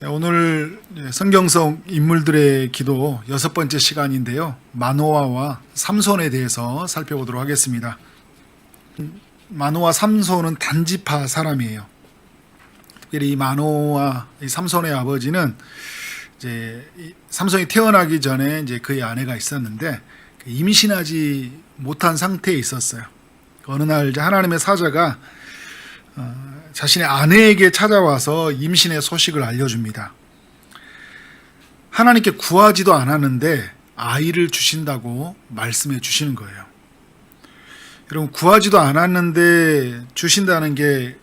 네, 오늘 성경 속 인물들의 기도 6번째 시간인데요. 마노아와 삼손에 대해서 살펴보도록 하겠습니다. 마노아 삼손은 단지파 사람이에요. 특별히 이 마노아 이 삼손의 아버지는 이제 삼손이 태어나기 전에 이제 그의 아내가 있었는데 임신하지 못한 상태에 있었어요. 어느 날 이제 하나님의 사자가 자신의 아내에게 찾아와서 임신의 소식을 알려줍니다. 하나님께 구하지도 않았는데 아이를 주신다고 말씀해 주시는 거예요. 여러분, 구하지도 않았는데 주신다는 게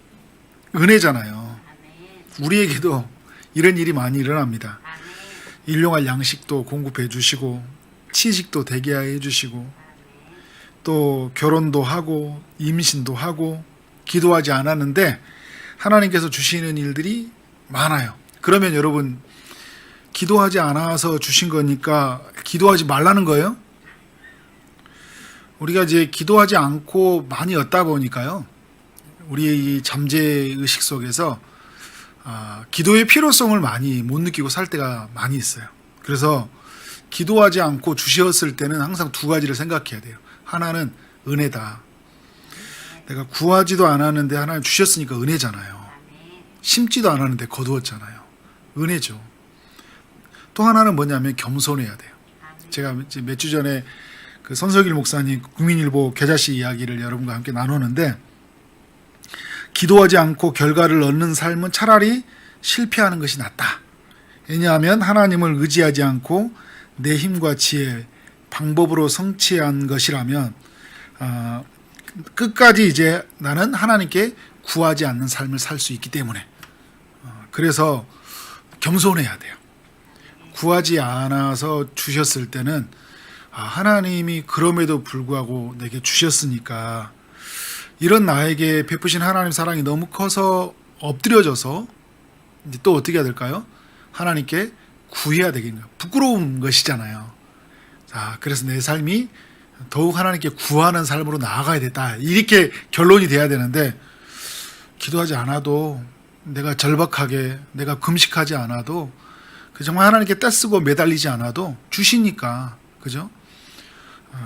은혜잖아요. 우리에게도 이런 일이 많이 일어납니다. 일용할 양식도 공급해 주시고 취직도 되게 해 주시고 또 결혼도 하고 임신도 하고 기도하지 않았는데 하나님께서 주시는 일들이 많아요. 그러면 여러분, 기도하지 않아서 주신 거니까 기도하지 말라는 거예요? 우리가 이제 기도하지 않고 많이 얻다 보니까요, 우리의 이 잠재의식 속에서 기도의 필요성을 많이 못 느끼고 살 때가 많이 있어요. 그래서 기도하지 않고 주셨을 때는 항상 두 가지를 생각해야 돼요. 하나는 은혜다. 내가 구하지도 않았는데 하나님 주셨으니까 은혜잖아요. 심지도 않았는데 거두었잖아요. 은혜죠. 또 하나는 뭐냐면 겸손해야 돼요. 제가 몇 주 전에 그 손석일 목사님 국민일보 계좌시 이야기를 여러분과 함께 나누는데, 기도하지 않고 결과를 얻는 삶은 차라리 실패하는 것이 낫다. 왜냐하면 하나님을 의지하지 않고 내 힘과 지혜, 방법으로 성취한 것이라면 끝까지 이제 나는 하나님께 구하지 않는 삶을 살 수 있기 때문에, 그래서 겸손해야 돼요. 구하지 않아서 주셨을 때는 하나님이 그럼에도 불구하고 내게 주셨으니까 이런 나에게 베푸신 하나님 사랑이 너무 커서 엎드려져서 이제 또 어떻게 해야 될까요? 하나님께 구해야 되겠네요. 부끄러운 것이잖아요. 자, 그래서 내 삶이 더욱 하나님께 구하는 삶으로 나아가야 됐다, 이렇게 결론이 돼야 되는데, 기도하지 않아도, 내가 절박하게, 내가 금식하지 않아도, 정말 하나님께 떼쓰고 매달리지 않아도 주시니까, 그죠?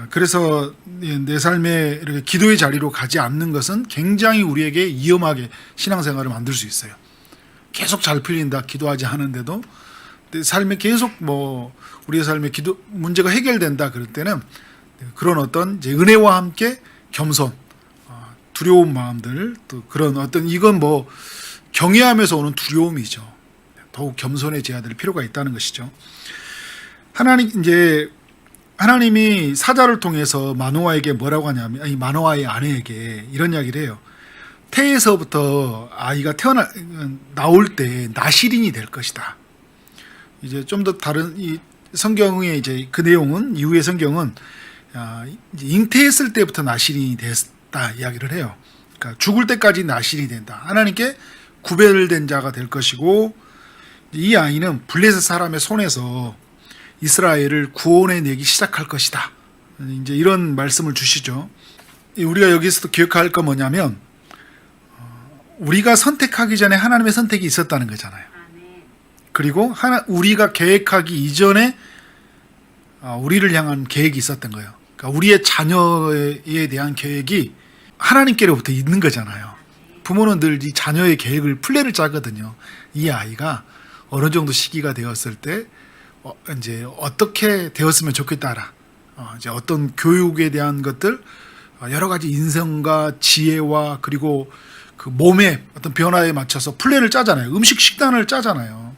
그래서 내 삶에 이렇게 기도의 자리로 가지 않는 것은 굉장히 우리에게 위험하게 신앙생활을 만들 수 있어요. 계속 잘 풀린다, 기도하지 않은데도 내 삶에 계속 우리의 삶에 기도 문제가 해결된다, 그럴 때는 그런 어떤 이제 은혜와 함께 겸손, 두려운 마음들, 또 그런 어떤, 이건 경외하면서 오는 두려움이죠. 더욱 겸손해져야 될 필요가 있다는 것이죠. 하나님이 사자를 통해서 마노아에게 뭐라고 하냐면, 이 마노아의 아내에게 이런 이야기를 해요. 태에서부터 아이가 나올 때 나실인이 될 것이다. 이제 좀 더 다른 이 성경의 이제 그 내용은, 이후의 성경은 잉태했을 때부터 나실인이 됐다 이야기를 해요. 그러니까 죽을 때까지 나실이 된다. 하나님께 구별된 자가 될 것이고, 이 아이는 블레셋 사람의 손에서 이스라엘을 구원해내기 시작할 것이다. 이제 이런 말씀을 주시죠. 우리가 여기서도 기억할 건 뭐냐면, 우리가 선택하기 전에 하나님의 선택이 있었다는 거잖아요. 그리고 우리가 계획하기 이전에 우리를 향한 계획이 있었던 거예요. 그러니까 우리의 자녀에 대한 계획이 하나님께로부터 있는 거잖아요. 부모는 늘 이 자녀의 계획을, 플랜을 짜거든요. 이 아이가 어느 정도 시기가 되었을 때 이제 어떻게 되었으면 좋겠다라, 이제 어떤 교육에 대한 것들, 여러 가지 인성과 지혜와 그리고 그 몸의 어떤 변화에 맞춰서 플랜을 짜잖아요. 식단을 짜잖아요.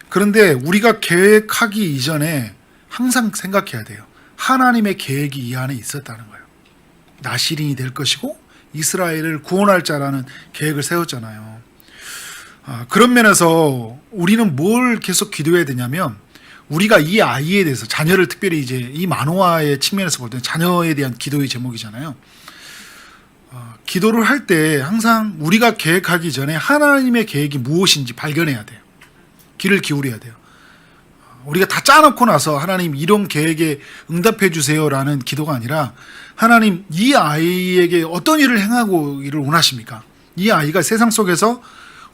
그런데 우리가 계획하기 이전에 항상 생각해야 돼요. 하나님의 계획이 이 안에 있었다는 거예요. 나실인이 될 것이고 이스라엘을 구원할 자라는 계획을 세웠잖아요. 그런 면에서 우리는 뭘 계속 기도해야 되냐면, 우리가 이 아이에 대해서, 자녀를, 특별히 이제 이 마노아의 측면에서 볼 때는 자녀에 대한 기도의 제목이잖아요. 기도를 할 때 항상 우리가 계획하기 전에 하나님의 계획이 무엇인지 발견해야 돼요. 귀를 기울여야 돼요. 우리가 다 짜놓고 나서 하나님 이런 계획에 응답해 주세요라는 기도가 아니라, 하나님 이 아이에게 어떤 일을 행하기를 원하십니까? 이 아이가 세상 속에서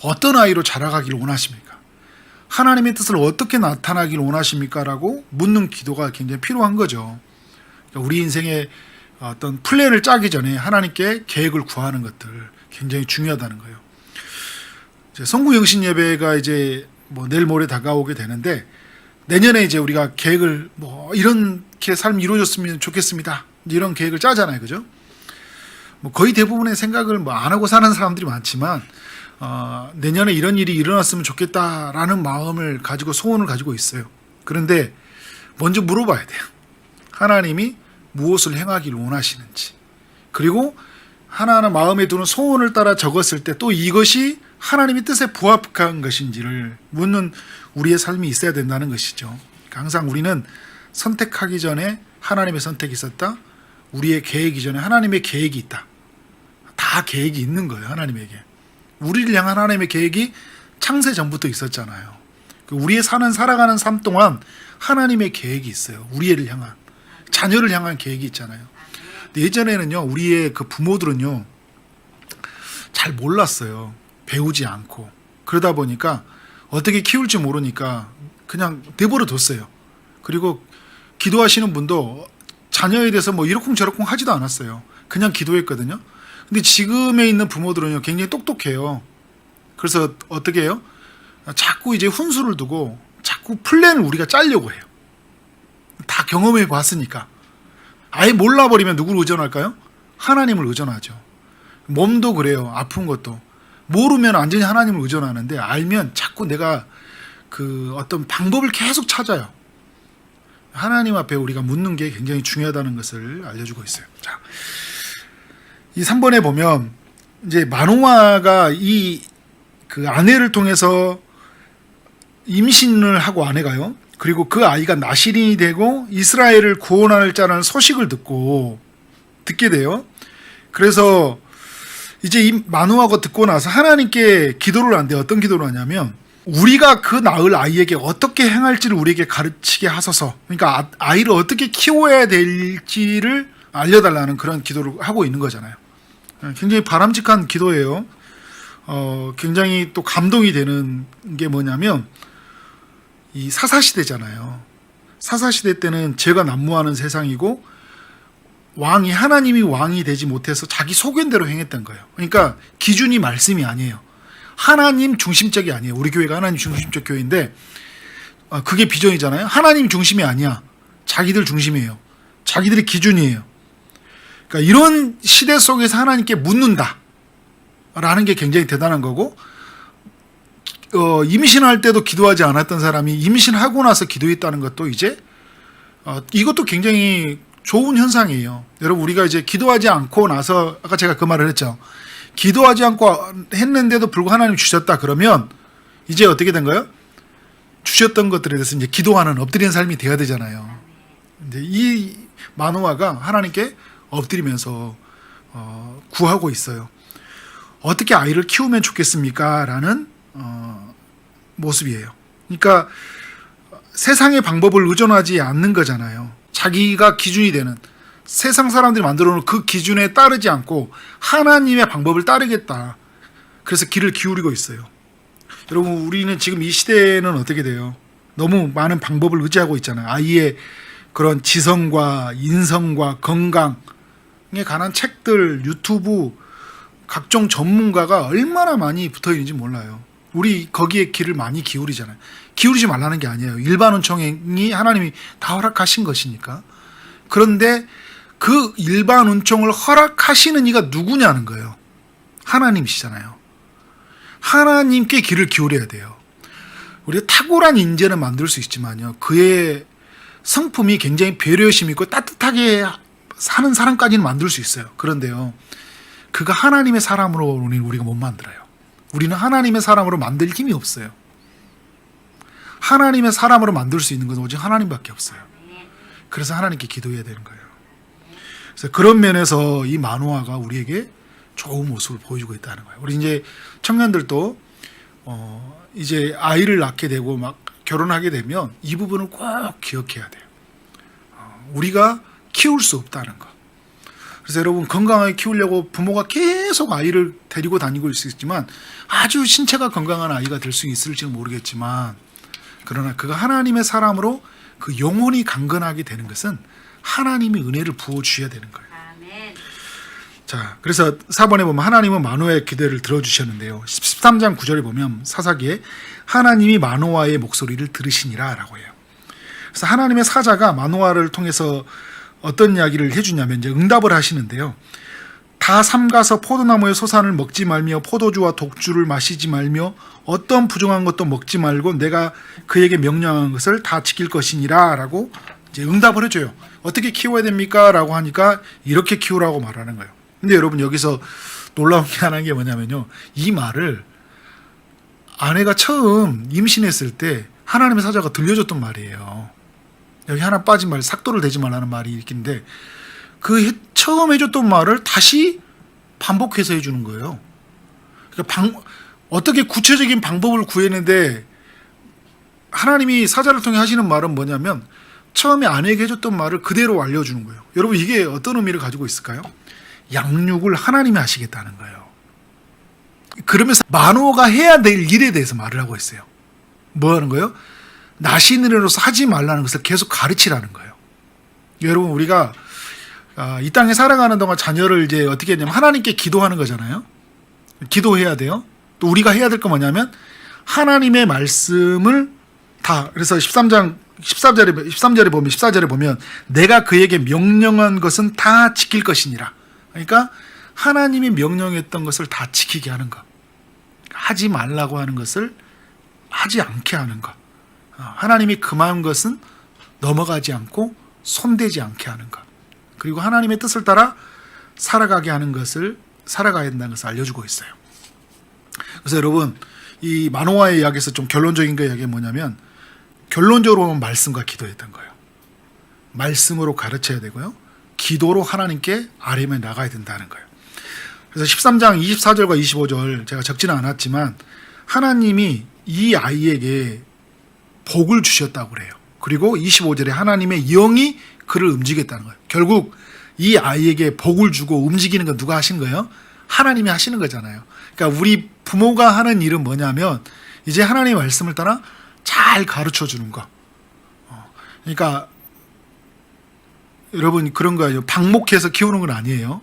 어떤 아이로 자라가기를 원하십니까? 하나님의 뜻을 어떻게 나타나길 원하십니까? 라고 묻는 기도가 굉장히 필요한 거죠. 그러니까 우리 인생의 어떤 플랜을 짜기 전에 하나님께 계획을 구하는 것들 굉장히 중요하다는 거예요. 성구영신 예배가 이제 뭐 내일 모레 다가오게 되는데, 내년에 이제 우리가 계획을 뭐 이렇게 삶이 이루어졌으면 좋겠습니다, 이런 계획을 짜잖아요, 그죠? 뭐 거의 대부분의 생각을 뭐 안 하고 사는 사람들이 많지만, 내년에 이런 일이 일어났으면 좋겠다라는 마음을 가지고 소원을 가지고 있어요. 그런데 먼저 물어봐야 돼요. 하나님이 무엇을 행하기를 원하시는지, 그리고 하나하나 마음에 두는 소원을 따라 적었을 때 또 이것이 하나님의 뜻에 부합한 것인지를 묻는 우리의 삶이 있어야 된다는 것이죠. 그러니까 항상 우리는 선택하기 전에 하나님의 선택이 있었다, 우리의 계획 이전에 하나님의 계획이 있다. 다 계획이 있는 거예요, 하나님에게. 우리를 향한 하나님의 계획이 창세 전부터 있었잖아요. 우리의 살아가는 삶 동안 하나님의 계획이 있어요. 우리를 향한, 자녀를 향한 계획이 있잖아요. 근데 예전에는요, 우리의 그 부모들은요, 잘 몰랐어요. 배우지 않고. 그러다 보니까 어떻게 키울지 모르니까 그냥 내버려 뒀어요. 그리고 기도하시는 분도 자녀에 대해서 뭐 이러쿵저러쿵 하지도 않았어요. 그냥 기도했거든요. 근데 지금에 있는 부모들은요, 굉장히 똑똑해요. 그래서 어떻게 해요? 자꾸 이제 훈수를 두고 자꾸 플랜을 우리가 짜려고 해요. 다 경험해 봤으니까. 아예 몰라버리면 누구를 의존할까요? 하나님을 의존하죠. 몸도 그래요. 아픈 것도. 모르면 완전히 하나님을 의존하는데, 알면 자꾸 내가 그 어떤 방법을 계속 찾아요. 하나님 앞에 우리가 묻는 게 굉장히 중요하다는 것을 알려주고 있어요. 자, 이 3번에 보면 이제 마노아가 이 그 아내를 통해서 임신을 하고, 아내가요. 그리고 그 아이가 나실인이 되고 이스라엘을 구원할 자라는 소식을 듣게 돼요. 그래서 이제 이 마노아가 듣고 나서 하나님께 기도를 하는데, 어떤 기도를 하냐면, 우리가 그 낳을 아이에게 어떻게 행할지를 우리에게 가르치게 하소서. 그러니까 아이를 어떻게 키워야 될지를 알려달라는 그런 기도를 하고 있는 거잖아요. 굉장히 바람직한 기도예요. 굉장히 또 감동이 되는 게 뭐냐면, 이 사사시대잖아요. 사사시대 때는 죄가 난무하는 세상이고, 하나님이 왕이 되지 못해서 자기 소견대로 행했던 거예요. 그러니까 기준이 말씀이 아니에요. 하나님 중심적이 아니에요. 우리 교회가 하나님 중심적 교회인데, 그게 비전이잖아요. 하나님 중심이 아니야. 자기들 중심이에요. 자기들의 기준이에요. 그러니까 이런 시대 속에서 하나님께 묻는다 라는 게 굉장히 대단한 거고, 임신할 때도 기도하지 않았던 사람이 임신하고 나서 기도했다는 것도 이제 이것도 굉장히 좋은 현상이에요. 여러분, 우리가 이제 기도하지 않고 나서, 아까 제가 그 말을 했죠. 기도하지 않고 했는데도 불구하고 하나님 주셨다 그러면 이제 어떻게 된 거예요? 주셨던 것들에 대해서 이제 기도하는, 엎드리는 삶이 돼야 되잖아요. 이제 이 마노아가 하나님께 엎드리면서 구하고 있어요. 어떻게 아이를 키우면 좋겠습니까? 라는 모습이에요. 그러니까 세상의 방법을 의존하지 않는 거잖아요. 자기가 기준이 되는, 세상 사람들이 만들어 놓은 그 기준에 따르지 않고 하나님의 방법을 따르겠다. 그래서 귀를 기울이고 있어요. 여러분, 우리는 지금 이 시대에는 어떻게 돼요? 너무 많은 방법을 의지하고 있잖아요. 아이의 그런 지성과 인성과 건강에 관한 책들, 유튜브, 각종 전문가가 얼마나 많이 붙어 있는지 몰라요. 우리 거기에 귀를 많이 기울이잖아요. 기울이지 말라는 게 아니에요. 일반 은총이 하나님이 다 허락하신 것이니까. 그런데 그 일반 은총을 허락하시는 이가 누구냐는 거예요. 하나님이시잖아요. 하나님께 귀를 기울여야 돼요. 우리가 탁월한 인재는 만들 수 있지만요, 그의 성품이 굉장히 배려심 있고 따뜻하게 사는 사람까지는 만들 수 있어요. 그런데요, 그가 하나님의 사람으로 우리가 못 만들어요. 우리는 하나님의 사람으로 만들 힘이 없어요. 하나님의 사람으로 만들 수 있는 건 오직 하나님밖에 없어요. 그래서 하나님께 기도해야 되는 거예요. 그래서 그런 면에서 이 마노아가 우리에게 좋은 모습을 보여주고 있다는 거예요. 우리 이제 청년들도 이제 아이를 낳게 되고 막 결혼하게 되면 이 부분을 꼭 기억해야 돼요. 우리가 키울 수 없다는 거. 그래서 여러분, 건강하게 키우려고 부모가 계속 아이를 데리고 다니고 있을 수 있지만, 아주 신체가 건강한 아이가 될 수 있을지는 모르겠지만, 그러나 그가 하나님의 사람으로 그 영혼이 강건하게 되는 것은 하나님이 은혜를 부어주셔야 되는 거예요. 아멘. 자, 그래서 4번에 보면 하나님은 마노아의 기도를 들어주셨는데요. 13장 9절에 보면 사사기에 하나님이 마노아의 목소리를 들으시니라 라고 해요. 그래서 하나님의 사자가 마노아를 통해서 어떤 이야기를 해주냐면 이제 응답을 하시는데요. 다 삼가서 포도나무의 소산을 먹지 말며 포도주와 독주를 마시지 말며 어떤 부정한 것도 먹지 말고 내가 그에게 명령한 것을 다 지킬 것이니라 라고 이제 응답을 해줘요. 어떻게 키워야 됩니까? 라고 하니까 이렇게 키우라고 말하는 거예요. 근데 여러분 여기서 놀라운 게 하나인 게 뭐냐면요. 이 말을 아내가 처음 임신했을 때 하나님의 사자가 들려줬던 말이에요. 여기 하나 빠진 말, 삭도를 대지 말라는 말이 있긴데 그 처음 해줬던 말을 다시 반복해서 해주는 거예요. 그러니까 어떻게 구체적인 방법을 구했는데 하나님이 사자를 통해 하시는 말은 뭐냐면 처음에 아내에게 해줬던 말을 그대로 알려주는 거예요. 여러분 이게 어떤 의미를 가지고 있을까요? 양육을 하나님이 하시겠다는 거예요. 그러면서 마노아가 해야 될 일에 대해서 말을 하고 있어요. 뭐 하는 거예요? 나시인으로서 하지 말라는 것을 계속 가르치라는 거예요. 여러분 우리가 이 땅에 살아가는 동안 자녀를 이제 어떻게 했냐면 하나님께 기도하는 거잖아요. 기도해야 돼요. 또 우리가 해야 될 건 뭐냐면 하나님의 말씀을 다 그래서 13절에 보면 14절에 보면 내가 그에게 명령한 것은 다 지킬 것이니라. 그러니까 하나님이 명령했던 것을 다 지키게 하는 것. 하지 말라고 하는 것을 하지 않게 하는 것. 하나님이 금한 것은 넘어가지 않고 손대지 않게 하는 것. 그리고 하나님의 뜻을 따라 살아가게 하는 것을 살아가야 된다는 것을 알려주고 있어요. 그래서 여러분 이 마노아의 이야기에서 좀 결론적인 거 이야기가 뭐냐면 결론적으로 보면 말씀과 기도였던 거예요. 말씀으로 가르쳐야 되고요. 기도로 하나님께 아뢰며 나가야 된다는 거예요. 그래서 13장 24절과 25절 제가 적지는 않았지만 하나님이 이 아이에게 복을 주셨다고 그래요. 그리고 25절에 하나님의 영이 그를 움직였다는 거예요. 결국 이 아이에게 복을 주고 움직이는 건 누가 하신 거예요? 하나님이 하시는 거잖아요. 그러니까 우리 부모가 하는 일은 뭐냐면 이제 하나님의 말씀을 따라 잘 가르쳐 주는 거. 그러니까 여러분 그런 거예요. 방목해서 키우는 건 아니에요.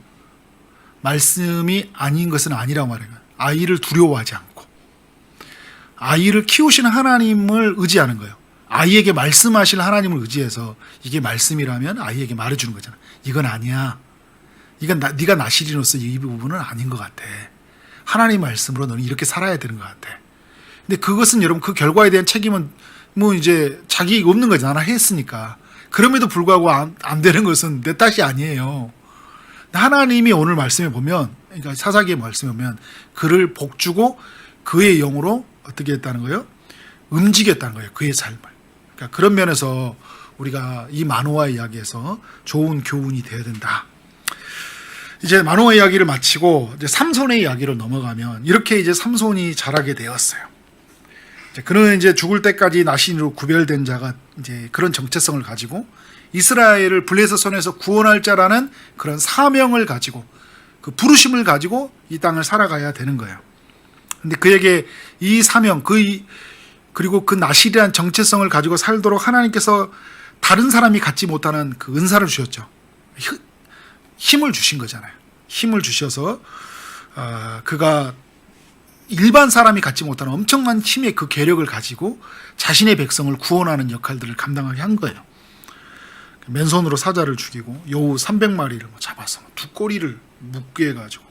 말씀이 아닌 것은 아니라고 말해요. 아이를 두려워하지 않고 아이를 키우시는 하나님을 의지하는 거예요. 아이에게 말씀하실 하나님을 의지해서 이게 말씀이라면 아이에게 말해주는 거잖아. 이건 아니야. 이건 네가 나시린으로서 이 부분은 아닌 것 같아. 하나님 말씀으로 너는 이렇게 살아야 되는 것 같아. 근데 그것은 여러분 그 결과에 대한 책임은 뭐 이제 자기 없는 거잖아. 했으니까. 그럼에도 불구하고 안 되는 것은 내 탓이 아니에요. 하나님이 오늘 말씀에 보면 그러니까 사사기의 말씀에 보면 그를 복주고 그의 영으로 어떻게 했다는 거예요? 움직였다는 거예요. 그의 삶을. 그러니까 그런 면에서 우리가 이 마노아 이야기에서 좋은 교훈이 되어야 된다. 이제 마노아 이야기를 마치고 이제 삼손의 이야기로 넘어가면 이렇게 이제 삼손이 자라게 되었어요. 그는 이제 죽을 때까지 나신으로 구별된 자가 이제 그런 정체성을 가지고 이스라엘을 블레셋 손에서 구원할 자라는 그런 사명을 가지고 그 부르심을 가지고 이 땅을 살아가야 되는 거예요. 근데 그에게 이 사명, 그리고 그 나실이란 정체성을 가지고 살도록 하나님께서 다른 사람이 갖지 못하는 그 은사를 주셨죠. 힘을 주신 거잖아요. 힘을 주셔서 그가 일반 사람이 갖지 못하는 엄청난 힘의 그 계력을 가지고 자신의 백성을 구원하는 역할들을 감당하게 한 거예요. 맨손으로 사자를 죽이고 여우 300마리를 잡아서 두 꼬리를 묶게 해가지고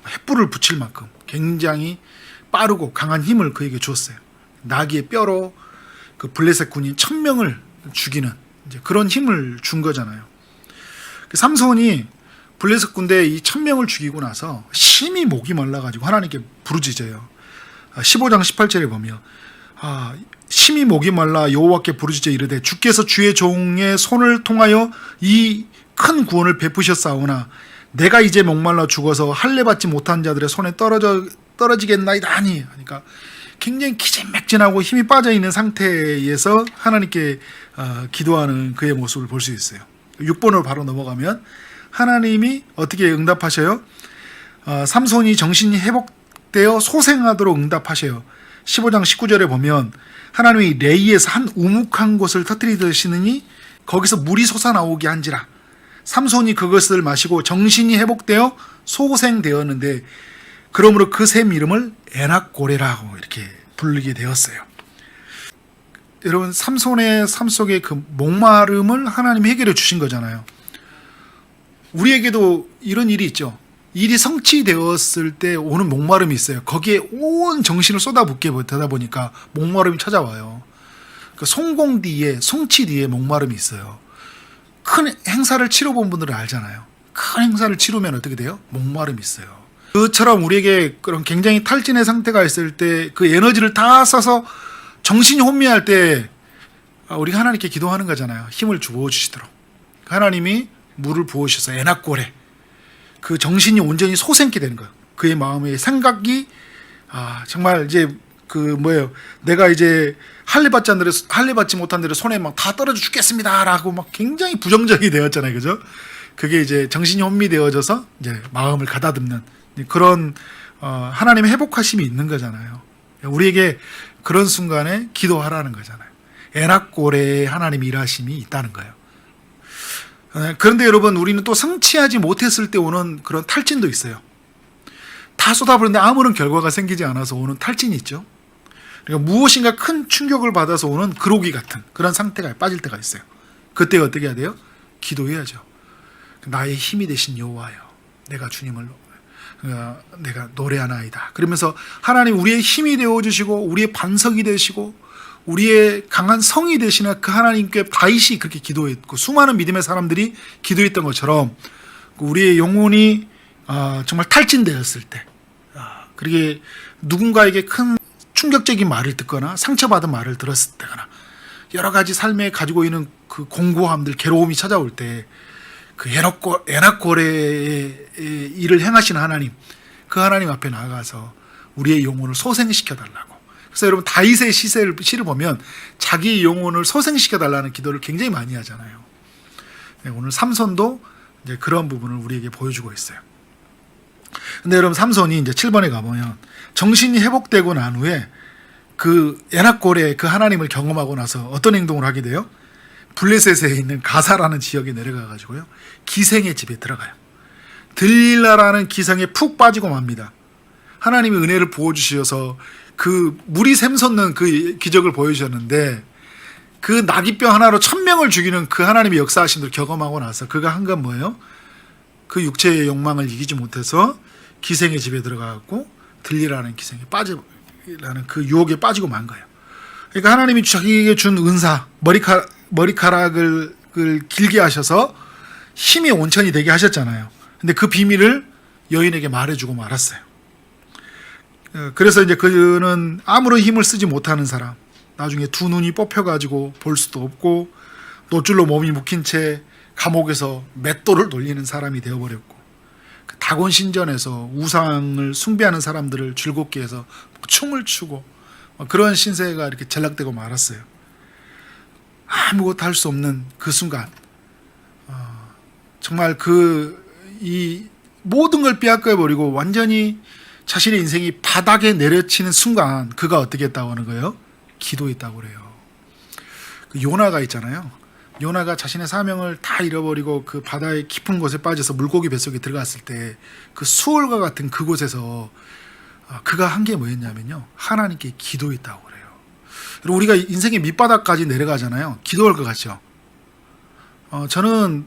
횃불을 붙일 만큼 굉장히 빠르고 강한 힘을 그에게 줬어요. 나귀의 뼈로 그 블레셋 군인 1000명을 죽이는 이제 그런 힘을 준 거잖아요. 삼손이 블레셋 군대 이 1000명을 죽이고 나서 심히 목이 말라가지고 하나님께 부르짖어요. 15장 18절에 보면 심히 목이 말라 여호와께 부르짖어 이르되 주께서 주의 종의 손을 통하여 이 큰 구원을 베푸셨사오나 내가 이제 목말라 죽어서 할례 받지 못한 자들의 손에 떨어지겠나이다 하니 그러니까 굉장히 기진맥진하고 힘이 빠져있는 상태에서 하나님께 기도하는 그의 모습을 볼 수 있어요. 6번으로 바로 넘어가면 하나님이 어떻게 응답하셔요? 삼손이 정신이 회복되어 소생하도록 응답하셔요. 15장 19절에 보면 하나님이 레이에서 한 우묵한 곳을 터뜨리시느니 거기서 물이 솟아나오게 한지라. 삼손이 그것을 마시고 정신이 회복되어 소생되었는데 그러므로 그 샘 이름을 에낙고레라고 이렇게 부르게 되었어요. 여러분, 삼손의 삶 속에 그 목마름을 하나님이 해결해 주신 거잖아요. 우리에게도 이런 일이 있죠. 일이 성취되었을 때 오는 목마름이 있어요. 거기에 온 정신을 쏟아붓게 되다 보니까 목마름이 찾아와요. 그 성공 뒤에, 성취 뒤에 목마름이 있어요. 큰 행사를 치러본 분들은 알잖아요. 큰 행사를 치르면 어떻게 돼요? 목마름이 있어요. 그처럼 우리에게 그런 굉장히 탈진의 상태가 있을 때 그 에너지를 다 써서 정신이 혼미할 때 우리가 하나님께 기도하는 거잖아요. 힘을 부어주시도록. 하나님이 물을 부어주셔서 에낙고레, 그 정신이 온전히 소생케 되는 거예요. 그의 마음의 생각이 정말 이제 내가 이제 할례 받지 못한 대로 손에 막 다 떨어져 죽겠습니다라고 막 굉장히 부정적이 되었잖아요, 그죠? 그게 이제 정신이 혼미되어져서 이제 마음을 가다듬는 그런 하나님의 회복하심이 있는 거잖아요. 우리에게 그런 순간에 기도하라는 거잖아요. 에낙고레의 하나님의 일하심이 있다는 거예요. 그런데 여러분, 우리는 또 성취하지 못했을 때 오는 그런 탈진도 있어요. 다 쏟아부었는데 아무런 결과가 생기지 않아서 오는 탈진이 있죠. 그러니까 무엇인가 큰 충격을 받아서 오는 그로기 같은 그런 상태가 빠질 때가 있어요. 그때 어떻게 해야 돼요? 기도해야죠. 나의 힘이 되신 여호와여, 내가 주님을 내가 노래하나이다. 그러면서 하나님 우리의 힘이 되어주시고 우리의 반석이 되시고 우리의 강한 성이 되시는 그 하나님께 다윗이 그렇게 기도했고 수많은 믿음의 사람들이 기도했던 것처럼 우리의 영혼이 정말 탈진되었을 때, 그리고 누군가에게 큰 충격적인 말을 듣거나 상처받은 말을 들었을 때거나 여러 가지 삶에 가지고 있는 그 공고함들, 괴로움이 찾아올 때 그 에낙고레의 일을 행하시는 하나님, 그 하나님 앞에 나아가서 우리의 영혼을 소생시켜 달라고. 그래서 여러분, 다윗의 시를 보면 자기 영혼을 소생시켜 달라는 기도를 굉장히 많이 하잖아요. 오늘 삼손도 이제 그런 부분을 우리에게 보여주고 있어요. 근데 여러분, 삼손이 이제 7번에 가보면 정신이 회복되고 난 후에 그 에낙고레 그 하나님을 경험하고 나서 어떤 행동을 하게 돼요? 블레셋에 있는 가사라는 지역에 내려가 가지고요, 기생의 집에 들어가요. 들릴라라는 기생에 푹 빠지고 맙니다. 하나님이 은혜를 부어주셔서 그 물이 샘솟는 그 기적을 보여주셨는데 그 나귀뼈 하나로 1000명을 죽이는 그 하나님의 역사하심을 경험하고 나서 그가 한 건 뭐예요? 그 육체의 욕망을 이기지 못해서 기생의 집에 들어가고 들리라는 기생에 빠지라는 그 유혹에 빠지고 만 거예요. 그러니까 하나님이 자기에게 준 은사, 머리카락을 길게 하셔서 힘이 온천이 되게 하셨잖아요. 근데 그 비밀을 여인에게 말해주고 말았어요. 그래서 이제 그는 아무런 힘을 쓰지 못하는 사람, 나중에 두 눈이 뽑혀가지고 볼 수도 없고 노줄로 몸이 묶인 채 감옥에서 맷돌을 돌리는 사람이 되어버렸고, 다곤 신전에서 우상을 숭배하는 사람들을 즐겁게 해서 춤을 추고 그런 신세가 이렇게 전락되고 말았어요. 아무것도 할 수 없는 그 순간, 정말 이 모든 걸 빼앗겨버리고 완전히 자신의 인생이 바닥에 내려치는 순간 그가 어떻게 했다고 하는 거예요? 기도했다고 그래요. 그 요나가 있잖아요. 요나가 자신의 사명을 다 잃어버리고 그 바다의 깊은 곳에 빠져서 물고기 뱃속에 들어갔을 때 그 수월과 같은 그곳에서 그가 한 게 뭐였냐면요, 하나님께 기도했다고 그래요. 그리고 우리가 인생의 밑바닥까지 내려가잖아요. 기도할 것 같죠? 저는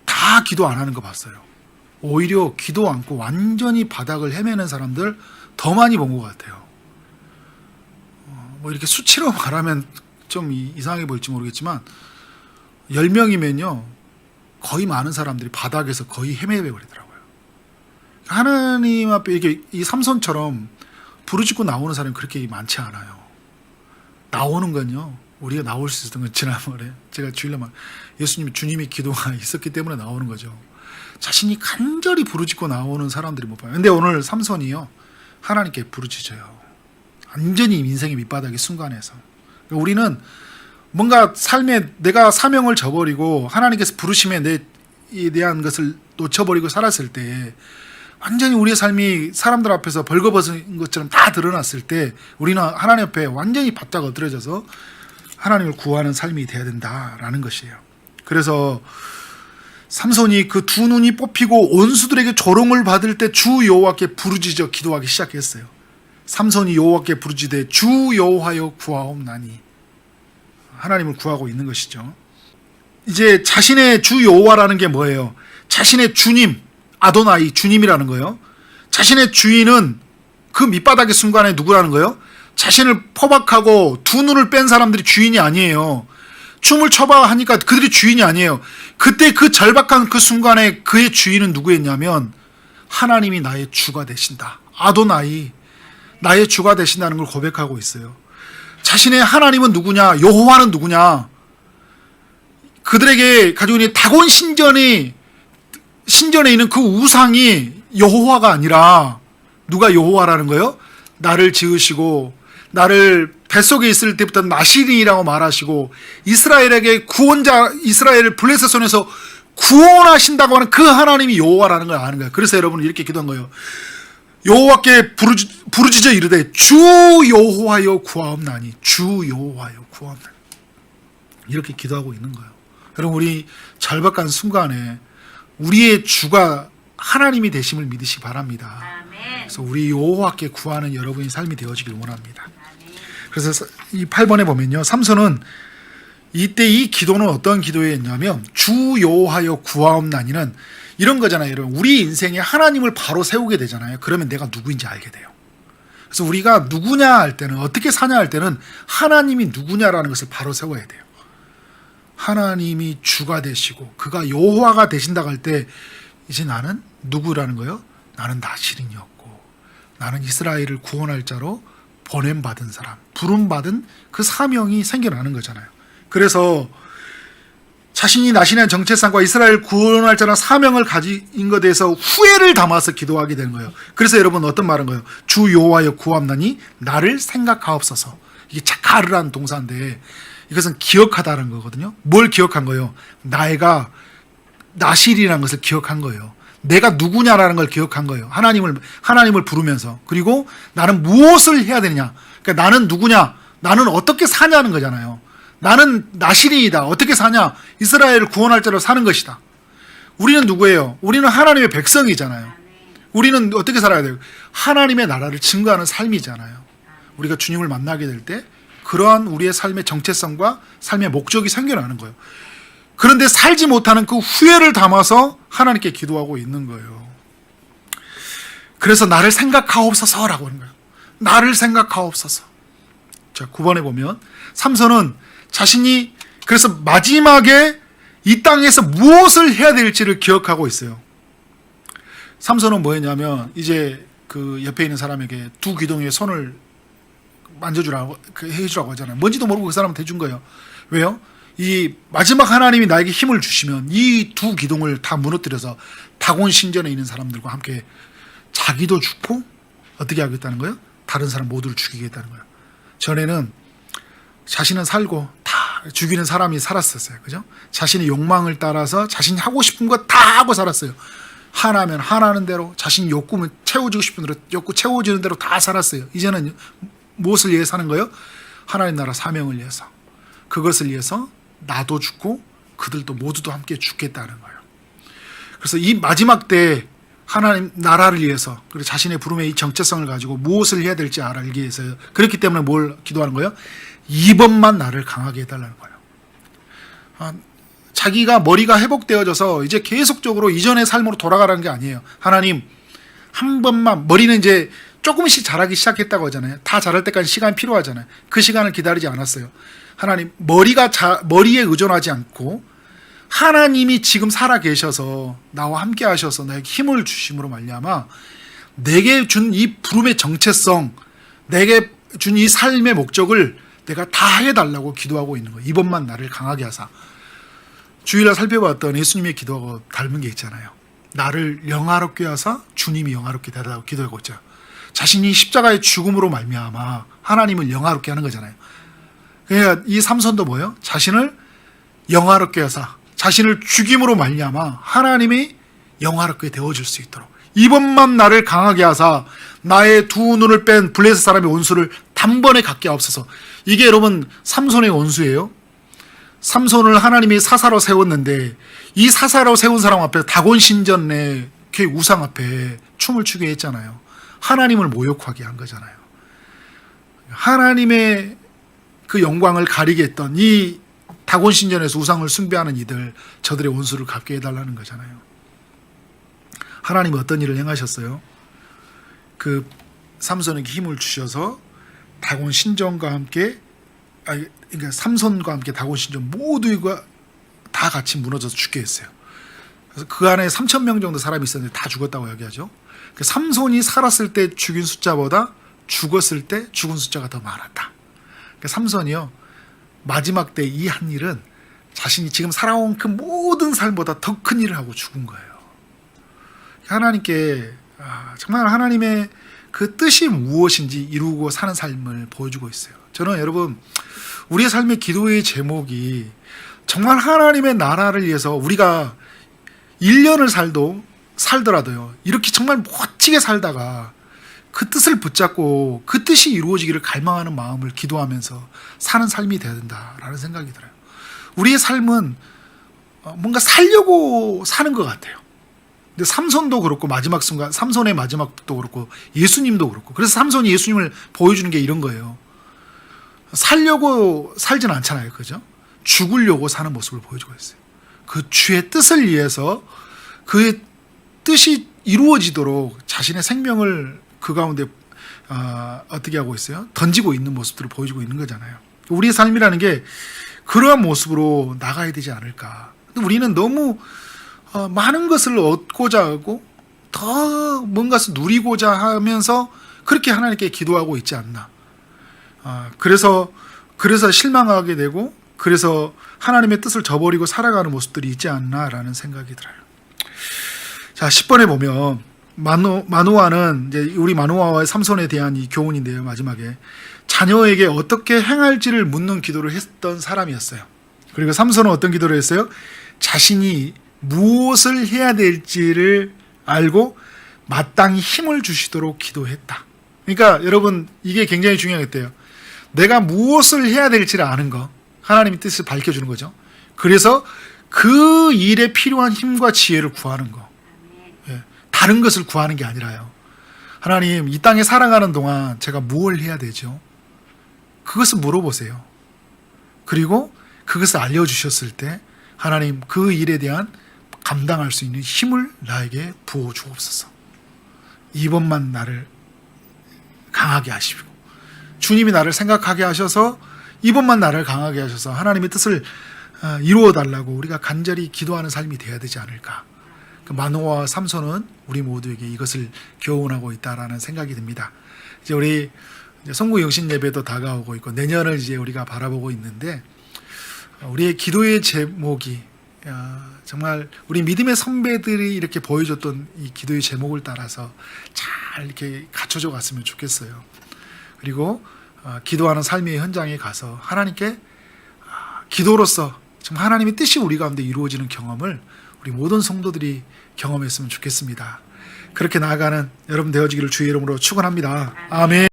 다 기도 안 하는 거 봤어요. 오히려 기도 않고 완전히 바닥을 헤매는 사람들 더 많이 본 것 같아요. 뭐 이렇게 수치로 말하면 좀 이상해 보일지 모르겠지만 10명이면요 거의 많은 사람들이 바닥에서 거의 헤매게 버리더라고요. 하나님 앞에 이게 이 삼손처럼 부르짖고 나오는 사람이 그렇게 많지 않아요. 나오는 건요, 우리가 나올 수 있었던 건 지난번에 제가 주일날 주님의 기도가 있었기 때문에 나오는 거죠. 자신이 간절히 부르짖고 나오는 사람들이 못 봐요. 근데 오늘 삼손이요, 하나님께 부르짖어요. 완전히 인생의 밑바닥의 순간에서. 우리는 뭔가 삶에 내가 사명을 저버리고 하나님께서 부르심에 대한 것을 놓쳐버리고 살았을 때 완전히 우리의 삶이 사람들 앞에서 벌거벗은 것처럼 다 드러났을 때 우리는 하나님 앞에 완전히 바짝 엎드려져서 하나님을 구하는 삶이 돼야 된다라는 것이에요. 그래서 삼손이 그 두 눈이 뽑히고 원수들에게 조롱을 받을 때 주 여호와께 부르짖어 기도하기 시작했어요. 삼손이 여호와께 부르짖되 주 여호와여 구하옵나니, 하나님을 구하고 있는 것이죠. 이제 자신의 주 여호와라는 게 뭐예요? 자신의 주님, 아도나이, 주님이라는 거예요. 자신의 주인은 그 밑바닥의 순간에 누구라는 거예요? 자신을 포박하고 두 눈을 뺀 사람들이 주인이 아니에요. 춤을 춰봐 하니까 그들이 주인이 아니에요. 그때 그 절박한 그 순간에 그의 주인은 누구였냐면 하나님이 나의 주가 되신다. 아도나이, 나의 주가 되신다는 걸 고백하고 있어요. 자신의 하나님은 누구냐? 여호와는 누구냐? 그들에게 가지고 있는 다곤 신전에 있는 그 우상이 여호와가 아니라 누가 여호와라는 거예요? 나를 지으시고 나를 뱃속에 있을 때부터 나시린이라고 말하시고 이스라엘에게 구원자, 이스라엘을 블레셋 손에서 구원하신다고 하는 그 하나님이 여호와라는 걸 아는 거예요. 그래서 여러분은 이렇게 기도한 거예요. 여호와께 부르짖어 이르되 주 여호와여 구하옵나니, 주 여호와여 구하옵나니, 이렇게 기도하고 있는 거예요. 여러분, 우리 절박한 순간에 우리의 주가 하나님이 되심을 믿으시기 바랍니다. 그래서 우리 여호와께 구하는 여러분의 삶이 되어지길 원합니다. 그래서 이 8번에 보면요, 삼손은 이때 이 기도는 어떤 기도였냐면 주 여호와여 구하옵나니는 이런 거잖아요. 여러분, 우리 인생에 하나님을 바로 세우게 되잖아요. 그러면 내가 누구인지 알게 돼요. 그래서 우리가 누구냐 할 때는, 어떻게 사냐 할 때는 하나님이 누구냐라는 것을 바로 세워야 돼요. 하나님이 주가 되시고 그가 여호와가 되신다고 할 때 이제 나는 누구라는 거예요? 나는 나시린이었고 나는 이스라엘을 구원할 자로 보냄받은 사람, 부름받은 그 사명이 생겨나는 거잖아요. 그래서 자신이 나신의 정체성과 이스라엘 구원할 자라는 사명을 가진 것에 대해서 후회를 담아서 기도하게 되는 거예요. 그래서 여러분 어떤 말인 거예요? 주 여호와여 구하옵나니 나를 생각하옵소서. 이게 차카르라는 동사인데 이것은 기억하다는 거거든요. 뭘 기억한 거예요? 내가 나실이라는 것을 기억한 거예요. 내가 누구냐라는 걸 기억한 거예요. 하나님을 부르면서. 그리고 나는 무엇을 해야 되느냐. 그러니까 나는 누구냐, 나는 어떻게 사냐는 거잖아요. 나는 나실이다. 어떻게 사냐? 이스라엘을 구원할 자로 사는 것이다. 우리는 누구예요? 우리는 하나님의 백성이잖아요. 우리는 어떻게 살아야 돼요? 하나님의 나라를 증거하는 삶이잖아요. 우리가 주님을 만나게 될 때 그러한 우리의 삶의 정체성과 삶의 목적이 생겨나는 거예요. 그런데 살지 못하는 그 후회를 담아서 하나님께 기도하고 있는 거예요. 그래서 나를 생각하옵소서라고 하는 거예요. 나를 생각하옵소서. 자, 9번에 보면 삼손은 자신이 그래서 마지막에 이 땅에서 무엇을 해야 될지를 기억하고 있어요. 삼손은 뭐였냐면 이제 그 옆에 있는 사람에게 두 기둥에 손을 만져주라고 해주라고 하잖아요. 뭔지도 모르고 그 사람한테 해준 거예요. 왜요? 이 마지막 하나님이 나에게 힘을 주시면 이 두 기둥을 다 무너뜨려서 다곤 신전에 있는 사람들과 함께 자기도 죽고 어떻게 하겠다는 거예요? 다른 사람 모두를 죽이겠다는 거예요. 전에는 자신은 살고 다 죽이는 사람이 살았었어요. 그죠? 자신의 욕망을 따라서 자신이 하고 싶은 거 다 하고 살았어요. 하나면 하나는 대로, 자신이 욕구면 채워지고 싶은 대로 욕구 채워지는 대로 다 살았어요. 이제는 무엇을 위해 사는 거예요? 하나님 나라 사명을 위해서. 그것을 위해서 나도 죽고 그들도 모두도 함께 죽겠다는 거예요. 그래서 이 마지막 때 하나님 나라를 위해서, 그리고 자신의 부름의 이 정체성을 가지고 무엇을 해야 될지 알기 위해서요. 그렇기 때문에 뭘 기도하는 거예요? 이번만 나를 강하게 해달라는 거예요. 자기가 머리가 회복되어져서 이제 계속적으로 이전의 삶으로 돌아가라는 게 아니에요. 하나님, 한 번만, 머리는 이제 조금씩 자라기 시작했다고 하잖아요. 다 자랄 때까지 시간이 필요하잖아요. 그 시간을 기다리지 않았어요. 하나님, 머리에 의존하지 않고 하나님이 지금 살아 계셔서 나와 함께 하셔서 나에게 힘을 주심으로 말미암아 내게 준 이 부름의 정체성, 내게 준 이 삶의 목적을 내가 다 해달라고 기도하고 있는 거예요. 이번만 나를 강하게 하사. 주일날 살펴봤던 예수님의 기도하고 닮은 게 있잖아요. 나를 영화롭게 하사 주님이 영화롭게 되라고 기도하고 있죠. 자신이 십자가의 죽음으로 말미암아 하나님을 영화롭게 하는 거잖아요. 그러니까 이 삼손도 뭐예요? 자신을 영화롭게 하사 자신을 죽임으로 말미암아 하나님이 영화롭게 되어줄 수 있도록 이번만 나를 강하게 하사 나의 두 눈을 뺀 블레셋 사람의 원수를 단번에 갖게 하옵소서. 이게 여러분 삼손의 원수예요. 삼손을 하나님이 사사로 세웠는데 이 사사로 세운 사람 앞에 다곤 신전의 그 우상 앞에 춤을 추게 했잖아요. 하나님을 모욕하게 한 거잖아요. 하나님의 그 영광을 가리게 했던 이 다곤 신전에서 우상을 숭배하는 이들, 저들의 원수를 갚게 해달라는 거잖아요. 하나님은 어떤 일을 행하셨어요? 그 삼손에게 힘을 주셔서 다곤 신전과 함께, 그러니까 삼손과 함께 다곤 신전 모두가 다 같이 무너져서 죽게 했어요. 그래서 그 안에 3,000명 정도 사람이 있었는데 다 죽었다고 이야기하죠. 삼손이 살았을 때 죽인 숫자보다 죽었을 때 죽은 숫자가 더 많았다. 삼손이요, 마지막 때 이 한 일은 자신이 지금 살아온 그 모든 삶보다 더 큰 일을 하고 죽은 거예요. 하나님께 정말 하나님의 그 뜻이 무엇인지 이루고 사는 삶을 보여주고 있어요. 저는 여러분, 우리의 삶의 기도의 제목이 정말 하나님의 나라를 위해서 우리가 1년을 살더라도요, 이렇게 정말 멋지게 살다가 그 뜻을 붙잡고 그 뜻이 이루어지기를 갈망하는 마음을 기도하면서 사는 삶이 되어야 된다라는 생각이 들어요. 우리의 삶은 뭔가 살려고 사는 것 같아요. 근데 삼손도 그렇고 마지막 순간, 삼손의 마지막도 그렇고 예수님도 그렇고, 그래서 삼손이 예수님을 보여주는 게 이런 거예요. 살려고 살진 않잖아요. 그죠? 죽으려고 사는 모습을 보여주고 있어요. 그 주의 뜻을 위해서 그 뜻이 이루어지도록 자신의 생명을 그 가운데 어떻게 하고 있어요? 던지고 있는 모습들을 보여주고 있는 거잖아요. 우리의 삶이라는 게 그러한 모습으로 나가야 되지 않을까. 근데 우리는 너무 많은 것을 얻고자 하고 더 뭔가를 누리고자 하면서 그렇게 하나님께 기도하고 있지 않나. 그래서 실망하게 되고, 그래서 하나님의 뜻을 저버리고 살아가는 모습들이 있지 않나라는 생각이 들어요. 자, 10번에 보면 마노아는 이제 우리 마노아와 삼손에 대한 이 교훈인데요. 마지막에 자녀에게 어떻게 행할지를 묻는 기도를 했던 사람이었어요. 그리고 삼손은 어떤 기도를 했어요? 자신이 무엇을 해야 될지를 알고 마땅히 힘을 주시도록 기도했다. 그러니까 여러분, 이게 굉장히 중요했대요. 내가 무엇을 해야 될지를 아는 거, 하나님의 뜻을 밝혀주는 거죠. 그래서 그 일에 필요한 힘과 지혜를 구하는 거. 다른 것을 구하는 게 아니라요. 하나님, 이 땅에 살아가는 동안 제가 무엇을 해야 되죠? 그것을 물어보세요. 그리고 그것을 알려주셨을 때 하나님, 그 일에 대한 감당할 수 있는 힘을 나에게 부어주옵소서. 이번만 나를 강하게 하시고, 주님이 나를 생각하게 하셔서 이번만 나를 강하게 하셔서 하나님의 뜻을 이루어 달라고 우리가 간절히 기도하는 삶이 되어야 되지 않을까. 마노아와 삼손은 우리 모두에게 이것을 교훈하고 있다라는 생각이 듭니다. 이제 우리 성구 영신 예배도 다가오고 있고 내년을 이제 우리가 바라보고 있는데, 우리의 기도의 제목이 정말 우리 믿음의 선배들이 이렇게 보여줬던 이 기도의 제목을 따라서 잘 이렇게 갖춰져 갔으면 좋겠어요. 그리고 기도하는 삶의 현장에 가서 하나님께 기도로서 정말 하나님의 뜻이 우리 가운데 이루어지는 경험을 우리 모든 성도들이 경험했으면 좋겠습니다. 그렇게 나아가는 여러분 되어지기를 주의 이름으로 축원합니다. 아멘.